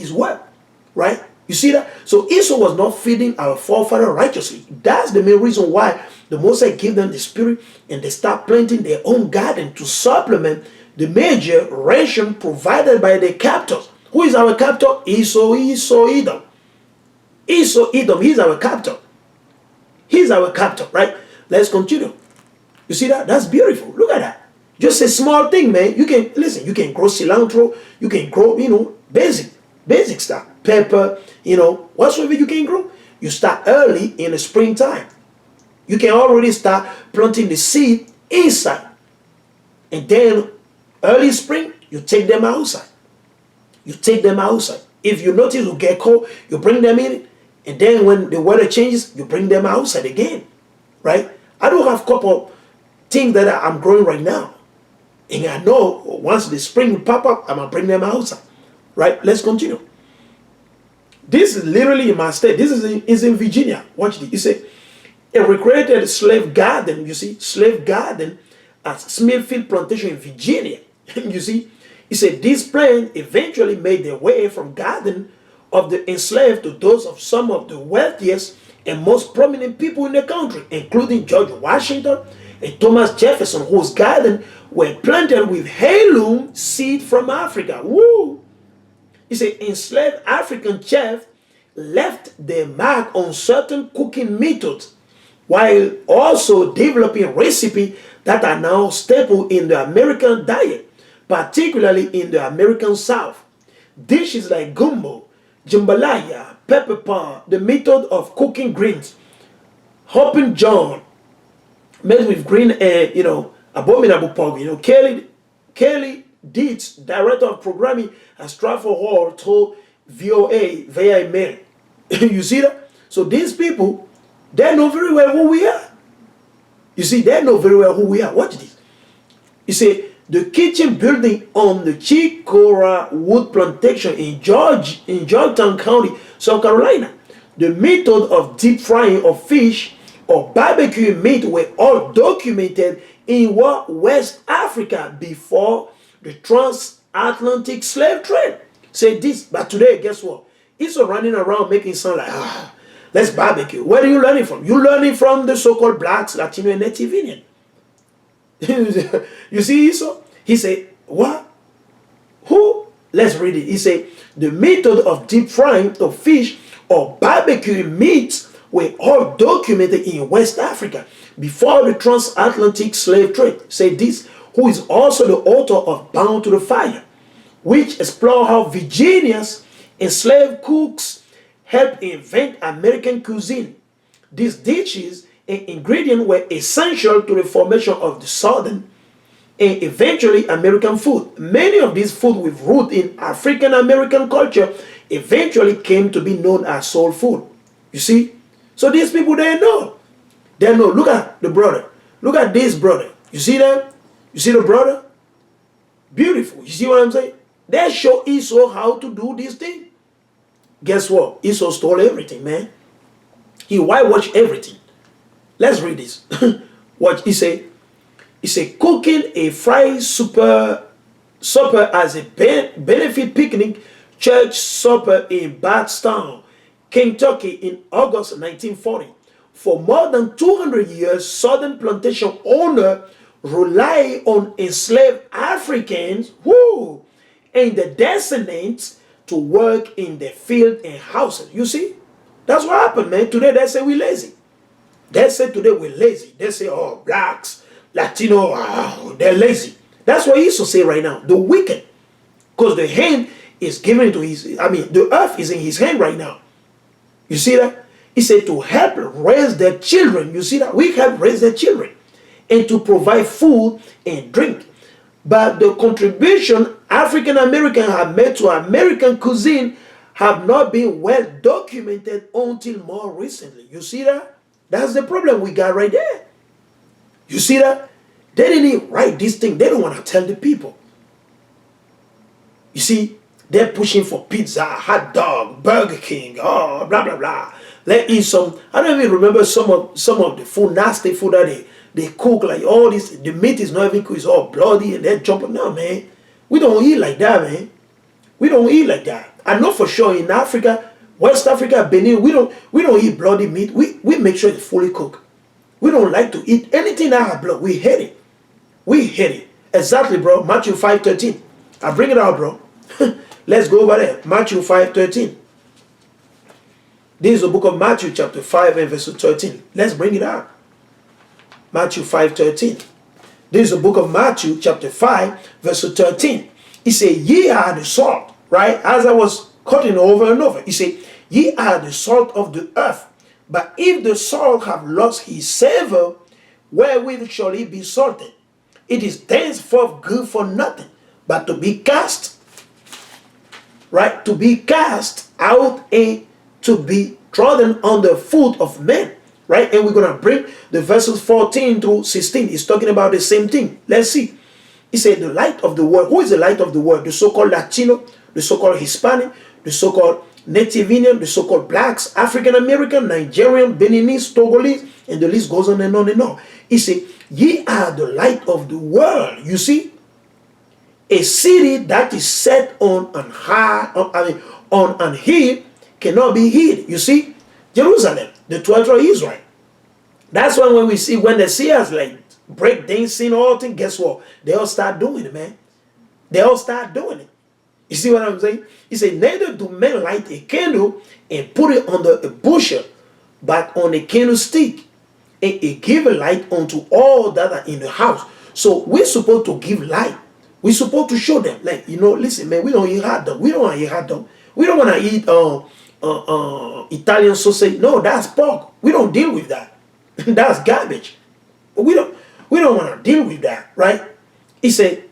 his work, right? You see that? So Esau was not feeding our forefather righteously. That's the main reason why the Moses gave them the spirit and they start planting their own garden to supplement the major ration provided by the captors. Who is our captor? Esau, Edom. Esau, Edom, he's our captor. He's our captor, right? Let's continue. You see that? That's beautiful. Look at that. Just a small thing, man. You can, listen, you can grow cilantro. You can grow, basic stuff. Pepper, whatsoever you can grow. You start early in the springtime. You can already start planting the seed inside. And then early spring, you take them outside. You take them outside. If you notice you get cold, you bring them in. And then when the weather changes, you bring them outside again. Right? I don't have a couple things that I'm growing right now. And I know once the spring pop up, I'm going to bring them outside. Right? Let's continue. This is literally in my state. This is in Virginia. Watch this. You say, a recreated slave garden, you see, slave garden at Smithfield Plantation in Virginia. You see, he said this plan eventually made their way from garden of the enslaved to those of some of the wealthiest and most prominent people in the country, including George Washington and Thomas Jefferson, whose garden were planted with heirloom seed from Africa. Woo! He said enslaved African chefs left their mark on certain cooking methods while also developing recipes that are now staple in the American diet, particularly in the American South. Dishes like gumbo, jambalaya, pepper pan, the method of cooking greens, hopping john, made with green, abominable pork. Kelly Dietz, director of programming at Stratford Hall, told VOA via email. You see that? So these people, they know very well who we are. You see, they know very well who we are. Watch this. You see, the kitchen building on the Chicora Wood Plantation in Georgetown County, South Carolina. The method of deep frying of fish or barbecue meat were all documented in West Africa before the transatlantic slave trade. Say this, but today, guess what? It's running around making sound like, let's barbecue. Where are you learning from? You learning from the so-called blacks, Latino, and Native Indian. You see Esau? He said, what? Who? Let's read it. He said, the method of deep frying of fish or barbecuing meats were all documented in West Africa before the transatlantic slave trade. Say this, who is also the author of Bound to the Fire, which explore how Virginia's enslaved cooks helped invent American cuisine. These dishes and ingredients were essential to the formation of the Southern and eventually American food. Many of these food with root in African American culture eventually came to be known as soul food. You see? So these people, they know. They know. Look at the brother. Look at this brother. You see them? You see the brother? Beautiful. You see what I'm saying? They show Esau how to do this thing. Guess what? Esau stole everything, man. He whitewashed everything. Let's read this. What he say? He said, cooking a fried supper as a benefit picnic church supper in Bardstown, Kentucky in August 1940. For more than 200 years, Southern plantation owner rely on enslaved Africans and the descendants to work in the field and houses. You see? That's what happened, man. Today they say we're lazy. They say today we're lazy. They say, oh, blacks, Latino, they're lazy. That's what Esau say right now. The wicked. Because the hand is given to the earth is in his hand right now. You see that? He said to help raise their children. You see that? We help raise their children. And to provide food and drink. But the contribution African Americans have made to American cuisine have not been well documented until more recently. You see that? That's the problem we got right there. You see that? They didn't even write this thing. They don't want to tell the people. You see, they're pushing for pizza, hot dog, Burger King, blah, blah, blah. Let's eat some. I don't even remember some of the food, nasty food that they cook, like all this. The meat is not even cooked. It's all bloody and they're jumping. No, man. We don't eat like that, man. We don't eat like that. I know for sure in Africa, West Africa, Benin, we don't eat bloody meat. We make sure it's fully cooked. We don't like to eat anything that has blood. We hate it. We hate it. Exactly, bro. Matthew 5:13. I bring it out, bro. Let's go over there. Matthew 5:13. This is the book of Matthew chapter 5 and verse 13. Let's bring it out. Matthew 5:13. This is the book of Matthew chapter 5 verse 13. He said, ye are the salt, right? As I was cutting over and over. He said, ye are the salt of the earth. But if the salt have lost his savor, wherewith shall it be salted? It is thenceforth good for nothing, but to be cast, right? To be cast out and to be trodden under foot of men, right? And we're going to bring the verses 14 through 16. It's talking about the same thing. Let's see. He said, the light of the world. Who is the light of the world? The so-called Latino, the so-called Hispanic, the so-called Native Indian, the so-called blacks, African American, Nigerian, Beninese, Togolese, and the list goes on and on and on. He said, ye are the light of the world. You see, a city that is set on an hill cannot be hid. You see, Jerusalem, the 12th of Israel. That's why when they see us like break dancing, all things, guess what? They all start doing it, man. They all start doing it. You see what I'm saying? He said, neither do men light a candle and put it under a bushel, but on a candlestick, and it give a light unto all that are in the house. So we're supposed to give light. We're supposed to show them, like, listen, man, we don't eat hot dog. We don't want to eat hot dog. We don't want to eat Italian sausage. No, that's pork. We don't deal with that. That's garbage. We don't want to deal with that, right? He said,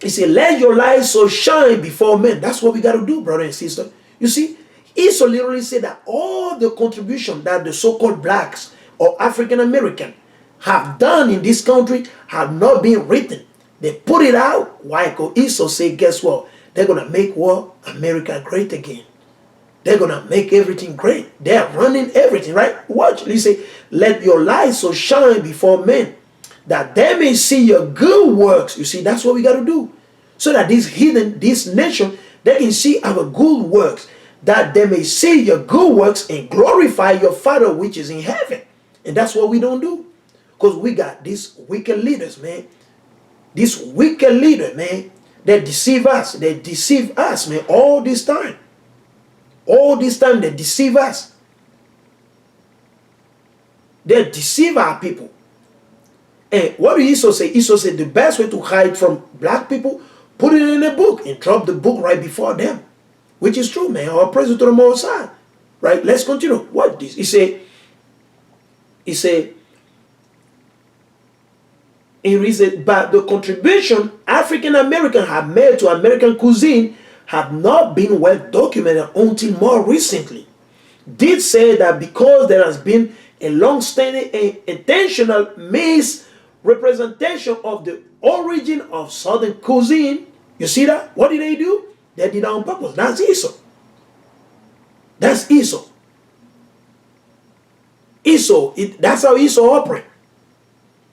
let your light so shine before men. That's what we got to do, brother and sister. You see, Esau literally said that all the contribution that the so-called blacks or African American have done in this country have not been written. They put it out. Why? Because Esau said, guess what? They're going to make America great again. They're going to make everything great. They're running everything, right? Watch. He say, let your light so shine before men, that they may see your good works. You see, that's what we got to do. So that this nation, they can see our good works, that they may see your good works and glorify your Father which is in heaven. And that's what we don't do. Because we got these wicked leaders, man. These wicked leaders, man, they deceive us. They deceive us, man, all this time. All this time they deceive us. They deceive our people. And what did Esau say? Esau said the best way to hide from black people, put it in a book and drop the book right before them. Which is true, man. All praise to the Most High. Right? Let's continue. What this? He said, but the contribution African Americans have made to American cuisine have not been well documented until more recently. Did say that because there has been a long-standing and intentional misrepresentation of the origin of Southern cuisine. You see that? What did they do? They did that on purpose. That's Esau. That's Esau. That's how Esau operates.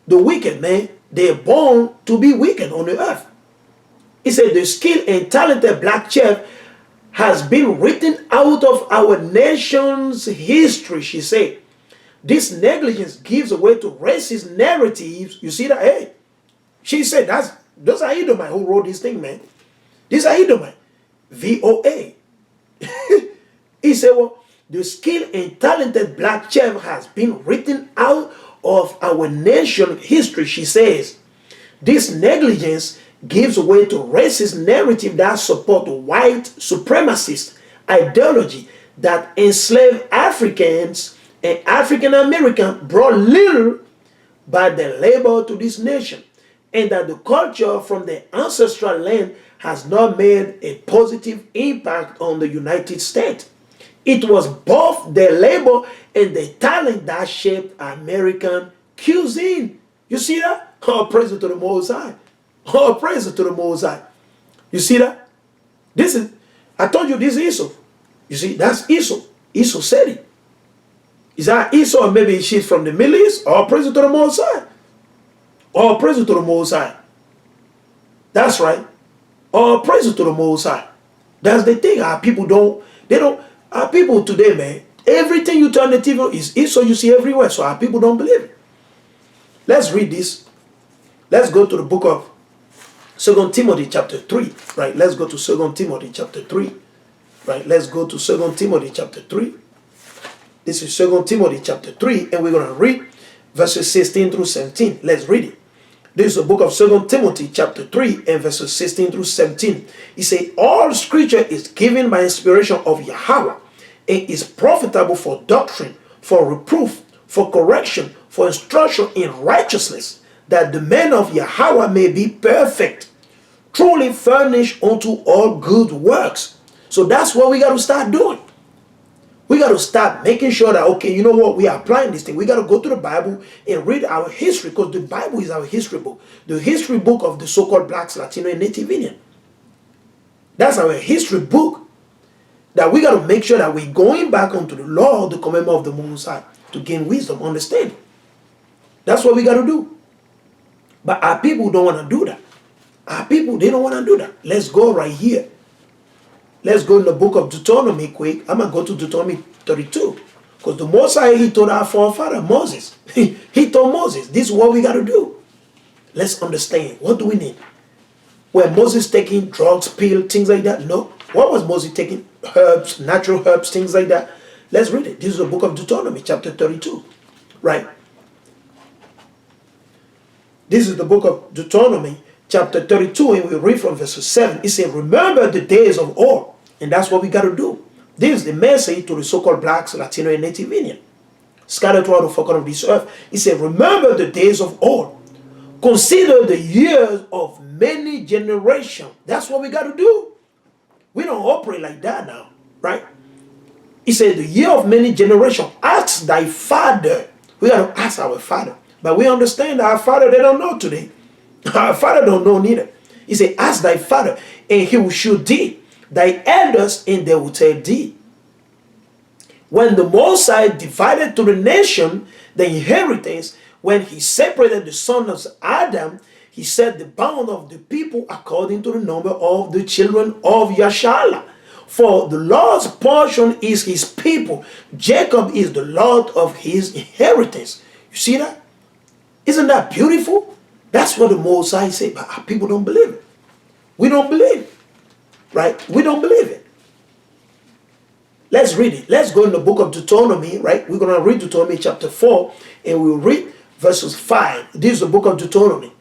The wicked, man, they're born to be wicked on the earth. He said the skilled and talented black chef has been written out of our nation's history, she said. This negligence gives way to racist narratives. You see that? Hey, she said, those are Edomite who wrote this thing, man. These are Edomite. VOA. He said, well, the skilled and talented black chef has been written out of our nation's history, she says. This negligence gives way to racist narrative that support white supremacist ideology that enslaved Africans and African Americans brought little by their labor to this nation, and that the culture from the ancestral land has not made a positive impact on the United States. It was both their labor and their talent that shaped American cuisine. You see that? Oh, praise to the Most High. Oh, praise to the Most High. You see that? I told you this is Esau. You see, that's Esau. Esau said it. Is that Esau, or maybe she's from the Middle East? All praise to the Most High. All praise to the Most High. That's right. All praise to the Most High. That's the thing. Our people our people today, man, everything you turn the TV on is so you see everywhere. So our people don't believe it. Let's read this. Let's go to the book of 2 Timothy chapter 3. Right? Let's go to 2 Timothy chapter 3. Right? Let's go to 2 Timothy chapter 3. This is 2 Timothy chapter 3, and we're going to read verses 16 through 17. Let's read it. This is the book of 2 Timothy chapter 3 and verses 16 through 17. He said, all scripture is given by inspiration of Yahweh and is profitable for doctrine, for reproof, for correction, for instruction in righteousness, that the man of Yahweh may be perfect, truly furnished unto all good works. So that's what we got to start doing. We got to start making sure that, okay, you know what, we are applying this thing. We got to go to the Bible and read our history, because the Bible is our history book. The history book of the so-called blacks, Latino, and Native Indian. That's our history book. That we got to make sure that we're going back onto the law, the commandment of the Most High, to gain wisdom, understanding. That's what we got to do. But our people don't want to do that. Our people, they don't want to do that. Let's go right here. Let's go in the book of Deuteronomy quick. I'm going to go to Deuteronomy 32. Because the Most High, he told our forefather, Moses. He told Moses, this is what we got to do. Let's understand. What do we need? Were Moses taking drugs, pills, things like that? No. What was Moses taking? Herbs, natural herbs, things like that. Let's read it. This is the book of Deuteronomy, chapter 32. Right? This is the book of Deuteronomy, chapter 32, and we read from verse 7. It says, remember the days of old. And that's what we got to do. This is the message to the so-called blacks, Latino, and Native Indian, scattered throughout the four corners of this earth. He said, remember the days of old. Consider the years of many generations. That's what we got to do. We don't operate like that now, right? He said, the year of many generations. Ask thy father. We got to ask our father. But we understand that our father, they don't know today. Our father don't know neither. He said, ask thy father, and he will show thee. Thy elders, and they will tell thee. When the Most High divided to the nation the inheritance, when he separated the sons of Adam, he set the bound of the people according to the number of the children of Yashala. For the Lord's portion is his people. Jacob is the Lord of his inheritance. You see that? Isn't that beautiful? That's what the Most High said, but our people don't believe it. We don't believe it. Right? We don't believe it. Let's read it. Let's go in the book of Deuteronomy, right? We're going to read Deuteronomy chapter 4, and we'll read verses 5. This is the book of Deuteronomy,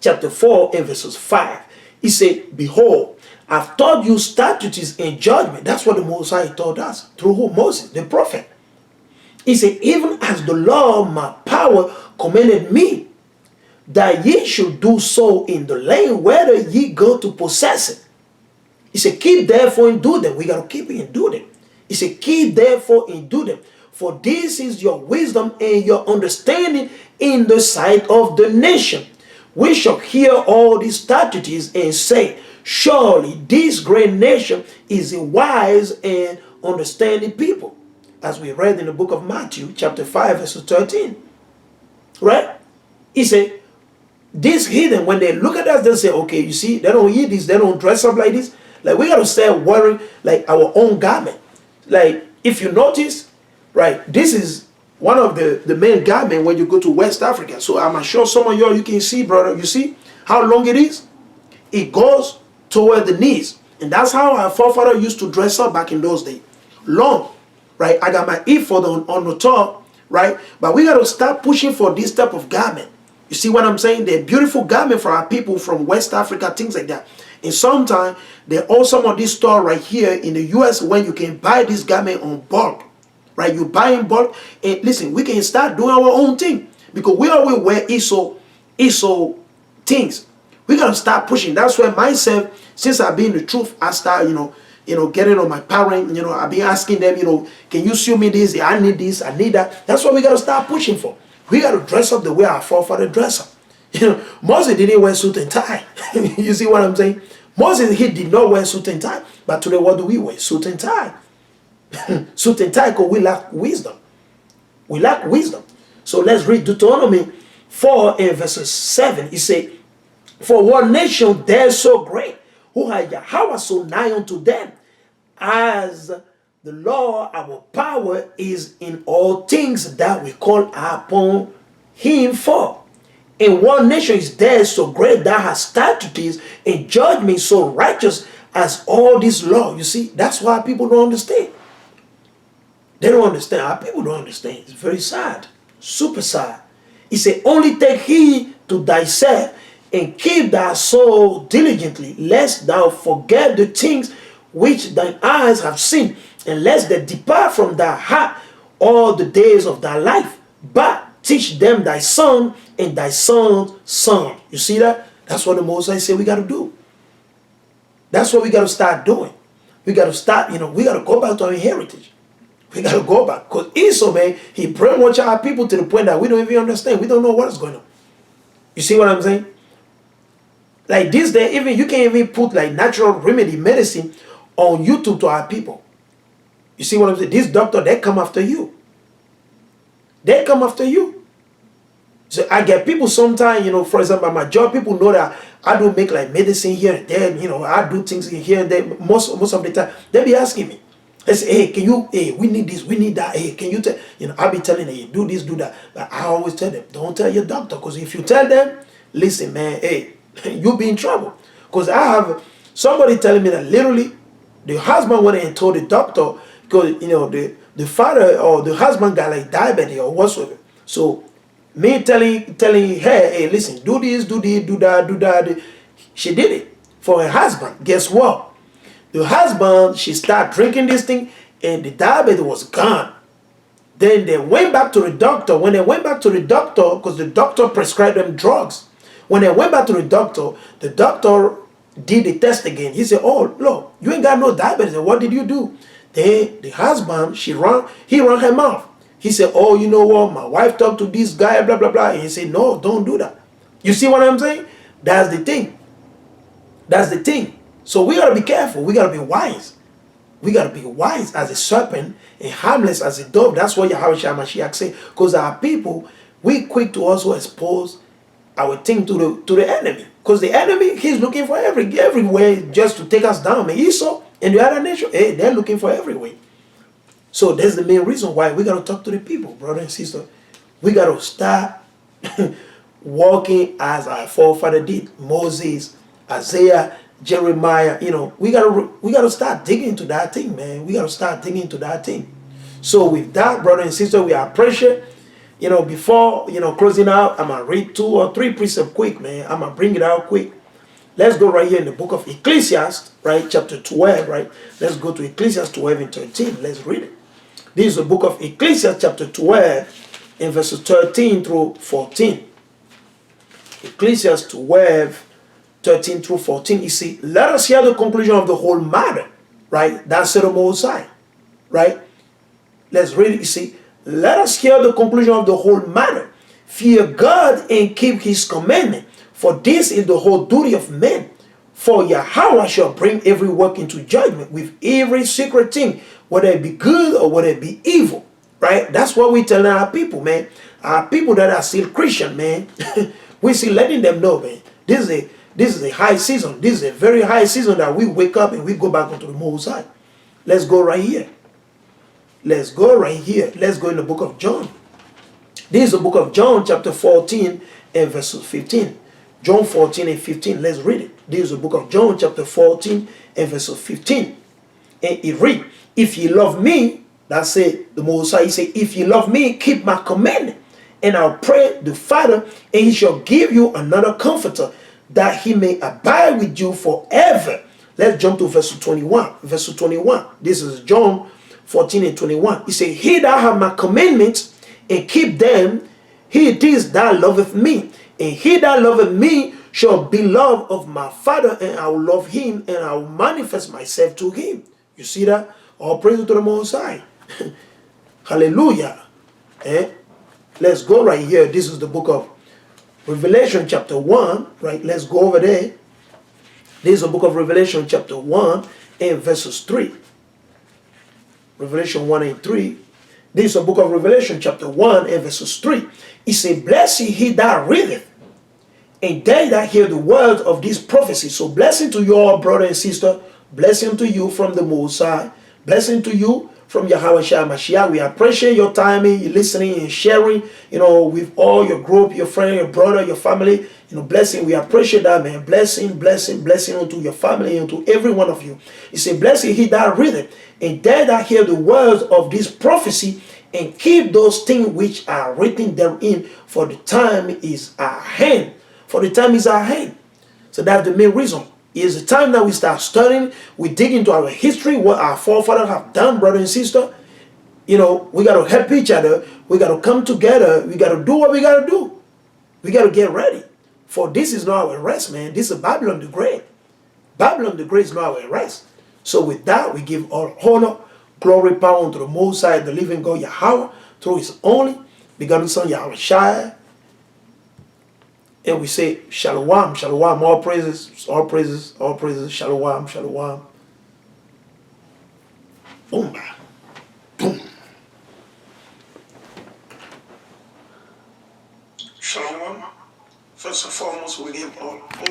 chapter 4 and verses 5. He said, behold, I've taught you statutes and judgment. That's what the Most High taught us. Through who? Moses, the prophet. He said, even as the Lord, my power, commanded me, that ye should do so in the land whether ye go to possess it. He said, keep therefore and do them. We got to keep it and do them. He said, keep therefore and do them. For this is your wisdom and your understanding in the sight of the nation. We shall hear all these statutes and say, surely this great nation is a wise and understanding people. As we read in the book of Matthew, chapter 5, verse 13. Right? He said, these heathen, when they look at us, they say, okay, you see, they don't eat this, they don't dress up like this. Like, we got to start wearing, like, our own garment. Like, if you notice, right, this is one of the main garment when you go to West Africa. So I'm sure some of you can see, brother, you see how long it is? It goes toward the knees. And that's how our forefather used to dress up back in those days. Long, right? I got my ephod on the top, right? But we got to start pushing for this type of garment. You see what I'm saying? They're beautiful garment for our people from West Africa, things like that. And sometimes there are some of these stores right here in the US when you can buy this garment on bulk. Right? You buy in bulk. And listen, we can start doing our own thing. Because we always wear ISO things. We got to start pushing. That's why myself, since I've been in the truth, I start, getting on my parents. I've been asking them, can you sew me this? I need this. I need that. That's what we got to start pushing for. We got to dress up the way our forefather dress up. Moses didn't wear suit and tie. You see what I'm saying? Moses, he did not wear suit and tie. But today, what do we wear? Suit and tie. Suit and tie because we lack wisdom. We lack wisdom. So let's read Deuteronomy 4 and verses 7. He said, for what nation there so great? who are Yahweh so nigh unto them, as the Lord our power is in all things that we call upon him for. And one nation is there so great that has statutes and judgment so righteous as all this law. You see, that's why people don't understand. They don't understand. Our people don't understand. It's very sad. Super sad. He said, only take heed to thyself and keep thy soul diligently, lest thou forget the things which thine eyes have seen, and lest they depart from thy heart all the days of thy life. But teach them thy son and thy son's son. You see that? That's what the Moses said we got to do. That's what we got to start doing. We got to start, we got to go back to our heritage. We got to go back. Because Esau, man, he brainwashed our people to the point that we don't even understand. We don't know what is going on. You see what I'm saying? Like this day, even you can't even put like natural remedy medicine on YouTube to our people. You see what I'm saying? This doctor, they come after you. They come after you. So I get people sometimes, for example, at my job, people know that I do make like medicine here and there, I do things here and there. Most of the time, they be asking me. They say, hey, we need this, we need that. Hey, can you tell, I be telling them, hey, do this, do that. But I always tell them, don't tell your doctor. Because if you tell them, listen, man, hey, you'll be in trouble. Because I have somebody telling me that literally the husband went and told the doctor, because, the father or the husband got like diabetes or whatsoever. So me telling her, hey, listen, do this, do this, do that, do that. She did it for her husband. Guess what? The husband, she started drinking this thing and the diabetes was gone. Then they went back to the doctor. When they went back to the doctor, because the doctor prescribed them drugs. When they went back to the doctor did the test again. He said, oh, look, you ain't got no diabetes. What did you do? Then the husband, he ran her mouth. He said, oh, you know what? My wife talked to this guy, blah, blah, blah. And he said, no, don't do that. You see what I'm saying? That's the thing. That's the thing. So we got to be careful. We got to be wise. We got to be wise as a serpent and harmless as a dove. That's what Yahweh Shai Mashiach said. Because our people, we quick to also expose our thing to the enemy. Because the enemy, he's looking for everywhere just to take us down. And Esau and the other nation, hey, they're looking for everywhere. So that's the main reason why we got to talk to the people, brother and sister. We got to start walking as our forefather did. Moses, Isaiah, Jeremiah, we gotta start digging into that thing, man. We gotta start digging into that thing. So with that, brother and sister, we appreciate, before closing out, I'm gonna read 2 or 3 precepts quick, man. I'm gonna bring it out quick. Let's go right here in the book of Ecclesiastes, right, chapter 12, right. Let's go to Ecclesiastes 12 and 13. Let's read it. This is the book of Ecclesiastes, chapter 12, and verses 13 through 14. Ecclesiastes 12. 13 through 14, you see, let us hear the conclusion of the whole matter, right? That's the Most High, right? Let's read it, you see. Let us hear the conclusion of the whole matter. Fear God and keep his commandment, for this is the whole duty of men. For Yahweh shall bring every work into judgment with every secret thing, whether it be good or whether it be evil, right? That's what we tell our people, man. Our people that are still Christian, man. We still letting them know, man. This is a high season. This is a very high season that we wake up and we go back onto the Most High. Let's go right here. Let's go right here. Let's go in the book of John. This is the book of John, chapter 14 and verses 15. John 14 and 15. Let's read it. This is the book of John, chapter 14 and verses 15. And it reads, if ye love me, that's it, the Most High, he said, if ye love me, keep my commandment. And I'll pray the Father, and he shall give you another comforter, that he may abide with you forever. Let's jump to verse 21. Verse 21. This is John 14 and 21. He said, he that have my commandments and keep them, he it is that loveth me. And he that loveth me shall be loved of my Father, and I will love him, and I will manifest myself to him. You see that? All praise to the Most High. Hallelujah. Let's go right here. This is the book of Revelation chapter 1, right? Let's go over there. This is the book of Revelation chapter 1 and verses 3. Revelation 1 and 3. This is the book of Revelation chapter 1 and verses 3. It says, blessed he that readeth, And they that hear the words of this prophecy. So blessing to you all, brother and sister. Blessing to you from the Most High. Blessing to you from Yahweh Shai Mashiach. We appreciate your timing, your listening and sharing, with all your group, your friend, your brother, your family. Blessing. We appreciate that, man. Blessing, blessing, blessing unto your family and to every one of you. He said, blessing he that readeth, and they that hear the words of this prophecy, and keep those things which are written therein, for the time is at hand. For the time is at hand. So that's the main reason. It's the time that we start studying, we dig into our history, what our forefathers have done, brother and sister. We got to help each other. We got to come together. We got to do what we got to do. We got to get ready. For this is not our rest, man. This is Babylon the Great. Babylon the Great is not our rest. So with that, we give all honor, glory, power unto the Most High, the living God, Yahweh, through his only begotten Son, Yahweh Shai. And we say, Shalom, Shalom, all praises, all praises, all praises, Shalom, Shalom. Boom, boom. Shalom. First and foremost, we give all honor.